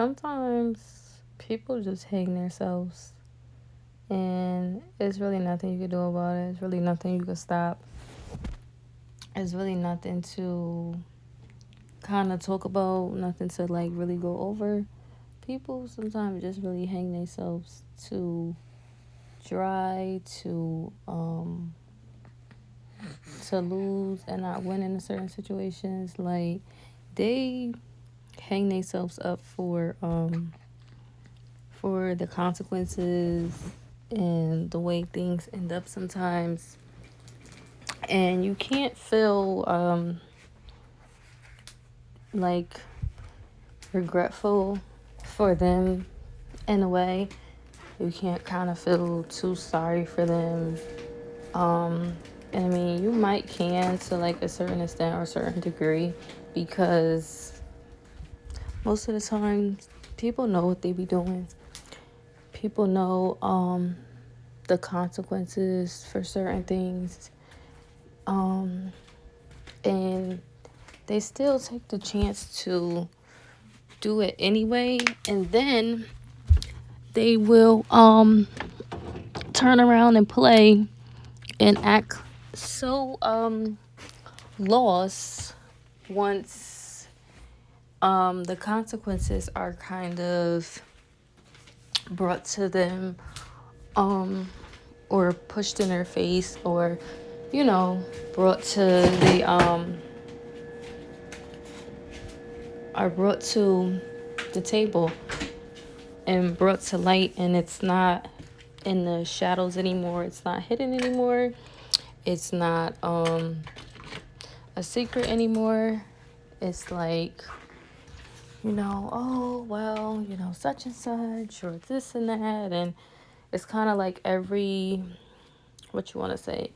sometimes people just hang themselves, and it's really nothing you can do about it. It's really nothing you can stop. It's really nothing to kind of talk about, nothing to like really go over. People sometimes just really hang themselves to dry, to lose and not win in certain situations. Like they hang themselves up for the consequences and the way things end up sometimes. And you can't feel like regretful for them in a way. You can't kind of feel too sorry for them. And I mean, you might can to like a certain extent or a certain degree, because most of the time people know what they be doing. People know the consequences for certain things. And they still take the chance to do it anyway, and then they will turn around and play and act so lost once the consequences are kind of brought to them, or pushed in their face, or brought to the are brought to the table and brought to light, and it's not in the shadows anymore. It's not hidden anymore. It's not a secret anymore. It's like, oh well, such and such, or this and that. And it's kind of like what you want to say,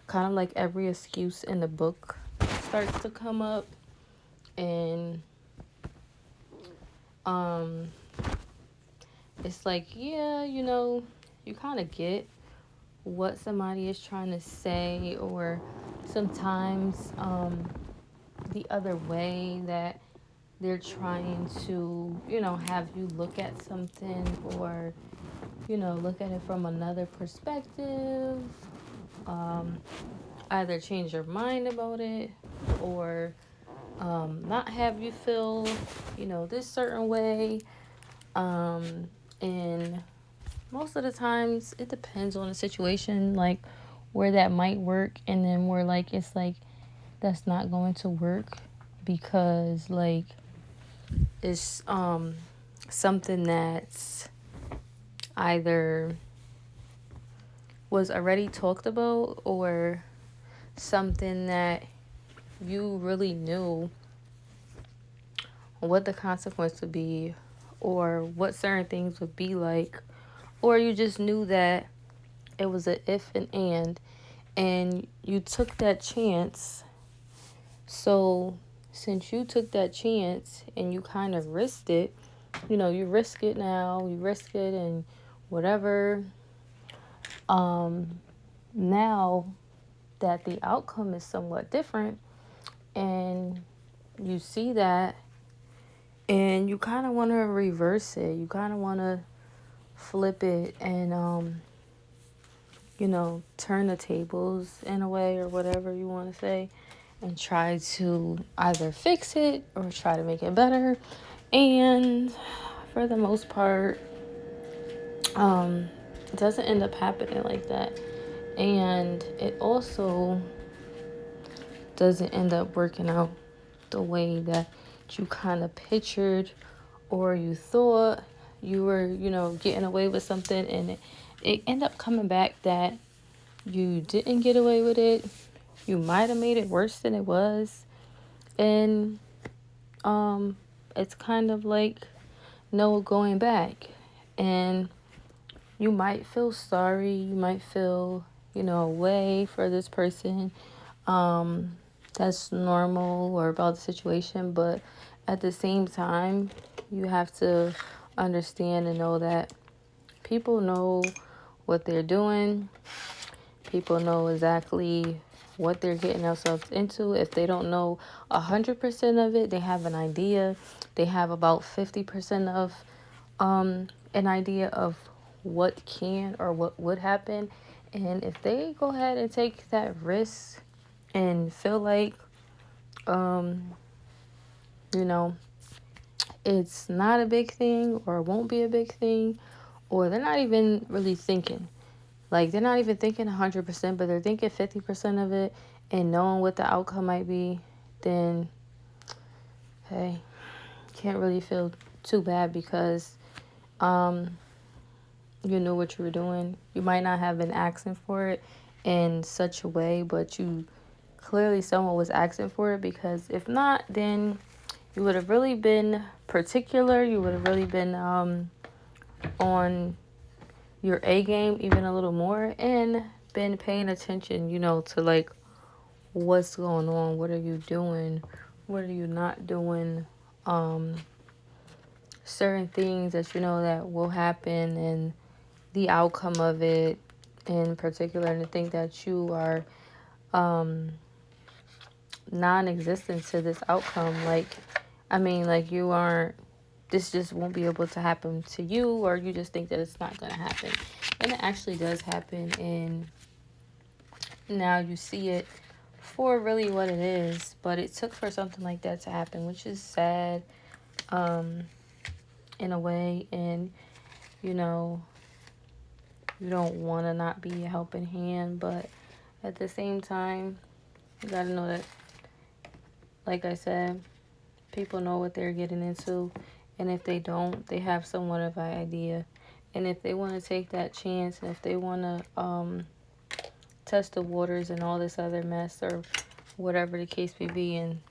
kind of like every excuse in the book starts to come up. And it's like, yeah, you kind of get what somebody is trying to say, or sometimes the other way that they're trying to, have you look at something, or, look at it from another perspective, either change your mind about it, or not have you feel, this certain way. And most of the times it depends on the situation, like where that might work, and then where like it's like that's not going to work, because like it's something that's either was already talked about, or something that you really knew what the consequence would be, or what certain things would be like, or you just knew that it was a if and you took that chance. So since you took that chance and you kind of risked it, you risk it now, you risk it, and whatever. Now that the outcome is somewhat different, and you see that, and you kind of want to reverse it, you kind of want to flip it, and turn the tables in a way, or whatever you want to say, and try to either fix it or try to make it better. And for the most part, it doesn't end up happening like that. And it also doesn't end up working out the way that you kind of pictured, or you thought you were, getting away with something, and it ended up coming back that you didn't get away with it. You might have made it worse than it was. And it's kind of like no going back. And you might feel sorry, you might feel, away for this person. That's normal, or about the situation, but at the same time, you have to understand and know that people know what they're doing. People know exactly what they're getting themselves into. If they don't know 100% of it, they have an idea. they have about 50% of an idea of what can or what would happen. And if they go ahead and take that risk and feel like, um, you know, it's not a big thing or won't be a big thing, or they're not even really thinking. Like, they're not even thinking 100%, but they're thinking 50% of it and knowing what the outcome might be, then, hey, can't really feel too bad because you knew what you were doing. You might not have been asking for it in such a way, but you clearly someone was asking for it, because if not, then you would have really been particular. You would have really been on your A game even a little more and been paying attention, to like what's going on, what are you doing, what are you not doing, certain things that you know that will happen and the outcome of it in particular, and to think that you are non-existent to this outcome. Like you aren't, this just won't be able to happen to you, or you just think that it's not going to happen. And it actually does happen, and now you see it for really what it is. But it took for something like that to happen, which is sad, in a way. And, you don't want to not be a helping hand, but at the same time, you got to know that, like I said, people know what they're getting into. And if they don't, they have somewhat of an idea. And if they want to take that chance, and if they want to test the waters and all this other mess, or whatever the case may be, and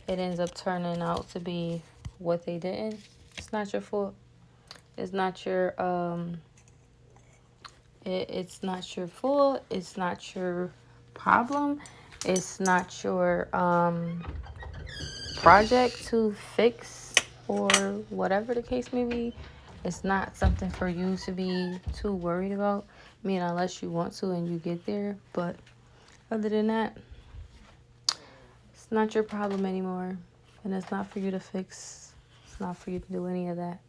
it ends up turning out to be what they didn't, it's not your fault. It's not your it's not your fault. It's not your problem. It's not your project to fix, or whatever the case may be. It's not something for you to be too worried about. I mean, unless you want to and you get there. But other than that, it's not your problem anymore. And it's not for you to fix. It's not for you to do any of that.